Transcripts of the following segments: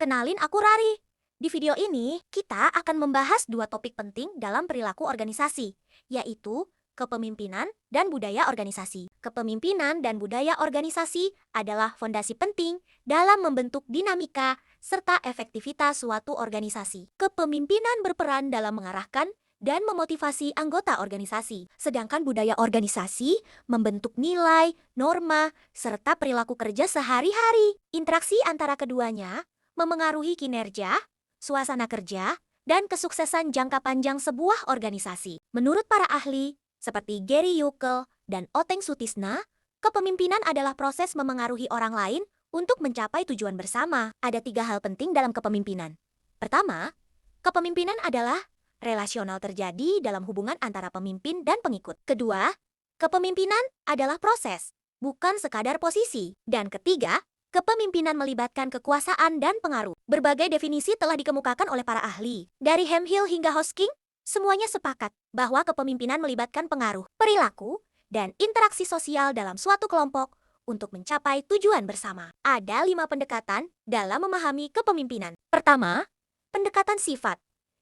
Kenalin aku Rari. Di video ini, kita akan membahas dua topik penting dalam perilaku organisasi, yaitu kepemimpinan dan budaya organisasi. Kepemimpinan dan budaya organisasi adalah fondasi penting dalam membentuk dinamika serta efektivitas suatu organisasi. Kepemimpinan berperan dalam mengarahkan dan memotivasi anggota organisasi, sedangkan budaya organisasi membentuk nilai, norma, serta perilaku kerja sehari-hari. Interaksi antara keduanya memengaruhi kinerja, suasana kerja, dan kesuksesan jangka panjang sebuah organisasi. Menurut para ahli, seperti Gary Yukel dan Oteng Sutisna, kepemimpinan adalah proses memengaruhi orang lain untuk mencapai tujuan bersama. Ada 3 hal penting dalam kepemimpinan. Pertama, kepemimpinan adalah relasional terjadi dalam hubungan antara pemimpin dan pengikut. Kedua, kepemimpinan adalah proses, bukan sekadar posisi. Dan ketiga, kepemimpinan melibatkan kekuasaan dan pengaruh. Berbagai definisi telah dikemukakan oleh para ahli. Dari Hemphill hingga Hosking, semuanya sepakat bahwa kepemimpinan melibatkan pengaruh, perilaku, dan interaksi sosial dalam suatu kelompok untuk mencapai tujuan bersama. Ada 5 pendekatan dalam memahami kepemimpinan. Pertama, pendekatan sifat,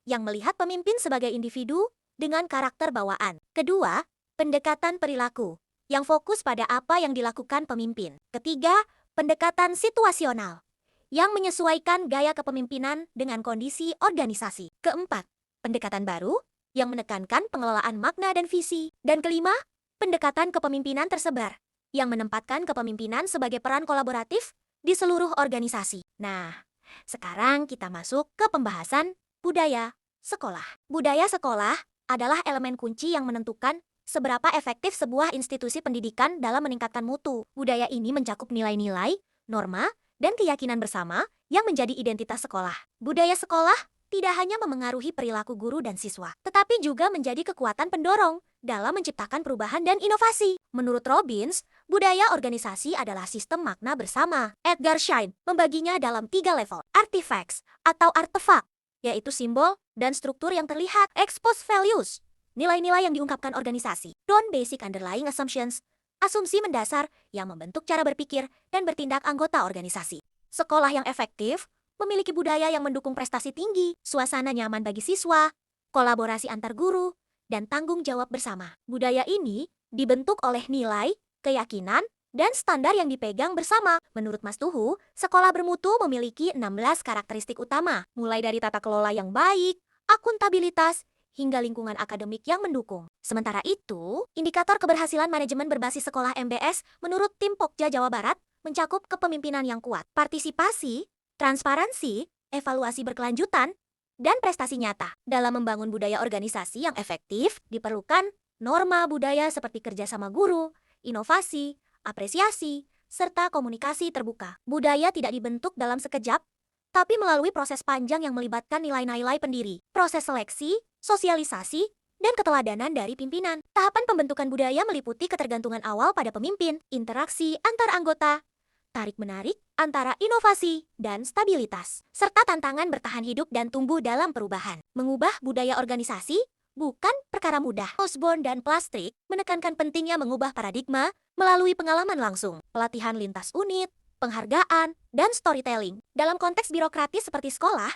yang melihat pemimpin sebagai individu dengan karakter bawaan. Kedua, pendekatan perilaku, yang fokus pada apa yang dilakukan pemimpin. Ketiga, pendekatan situasional, yang menyesuaikan gaya kepemimpinan dengan kondisi organisasi. Keempat, pendekatan baru, yang menekankan pengelolaan makna dan visi. Dan kelima, pendekatan kepemimpinan tersebar, yang menempatkan kepemimpinan sebagai peran kolaboratif di seluruh organisasi. Nah, sekarang kita masuk ke pembahasan budaya sekolah. Budaya sekolah adalah elemen kunci yang menentukan seberapa efektif sebuah institusi pendidikan dalam meningkatkan mutu. Budaya ini mencakup nilai-nilai, norma, dan keyakinan bersama yang menjadi identitas sekolah. Budaya sekolah tidak hanya memengaruhi perilaku guru dan siswa, tetapi juga menjadi kekuatan pendorong dalam menciptakan perubahan dan inovasi. Menurut Robbins, budaya organisasi adalah sistem makna bersama. Edgar Schein membaginya dalam 3 level. Artifacts atau artefak, yaitu simbol dan struktur yang terlihat. Exposed values, nilai-nilai yang diungkapkan organisasi. Don't basic underlying assumptions, asumsi mendasar yang membentuk cara berpikir dan bertindak anggota organisasi. Sekolah yang efektif memiliki budaya yang mendukung prestasi tinggi, suasana nyaman bagi siswa, kolaborasi antar guru, dan tanggung jawab bersama. Budaya ini dibentuk oleh nilai, keyakinan, dan standar yang dipegang bersama. Menurut Mas Tuhu, sekolah bermutu memiliki 16 karakteristik utama, mulai dari tata kelola yang baik, akuntabilitas, hingga lingkungan akademik yang mendukung. Sementara itu, indikator keberhasilan manajemen berbasis sekolah MBS menurut tim Pokja Jawa Barat mencakup kepemimpinan yang kuat, partisipasi, transparansi, evaluasi berkelanjutan, dan prestasi nyata. Dalam membangun budaya organisasi yang efektif, diperlukan norma budaya seperti kerjasama guru, inovasi, apresiasi, serta komunikasi terbuka. Budaya tidak dibentuk dalam sekejap, tapi melalui proses panjang yang melibatkan nilai-nilai pendiri, proses seleksi, sosialisasi, dan keteladanan dari pimpinan. Tahapan pembentukan budaya meliputi ketergantungan awal pada pemimpin, interaksi antar anggota, tarik-menarik antara inovasi dan stabilitas, serta tantangan bertahan hidup dan tumbuh dalam perubahan. Mengubah budaya organisasi bukan perkara mudah. Osborne dan Plastrick menekankan pentingnya mengubah paradigma melalui pengalaman langsung, pelatihan lintas unit, penghargaan, dan storytelling. Dalam konteks birokratis seperti sekolah,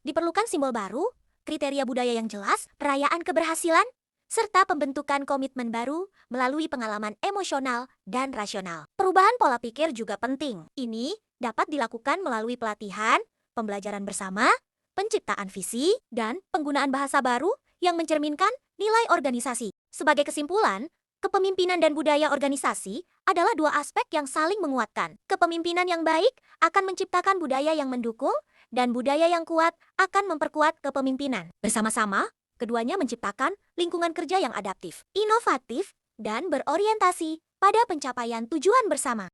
diperlukan simbol baru, kriteria budaya yang jelas, perayaan keberhasilan, serta pembentukan komitmen baru melalui pengalaman emosional dan rasional. Perubahan pola pikir juga penting. Ini dapat dilakukan melalui pelatihan, pembelajaran bersama, penciptaan visi, dan penggunaan bahasa baru yang mencerminkan nilai organisasi. Sebagai kesimpulan, kepemimpinan dan budaya organisasi adalah 2 aspek yang saling menguatkan. Kepemimpinan yang baik akan menciptakan budaya yang mendukung, dan budaya yang kuat akan memperkuat kepemimpinan. Bersama-sama, keduanya menciptakan lingkungan kerja yang adaptif, inovatif, dan berorientasi pada pencapaian tujuan bersama.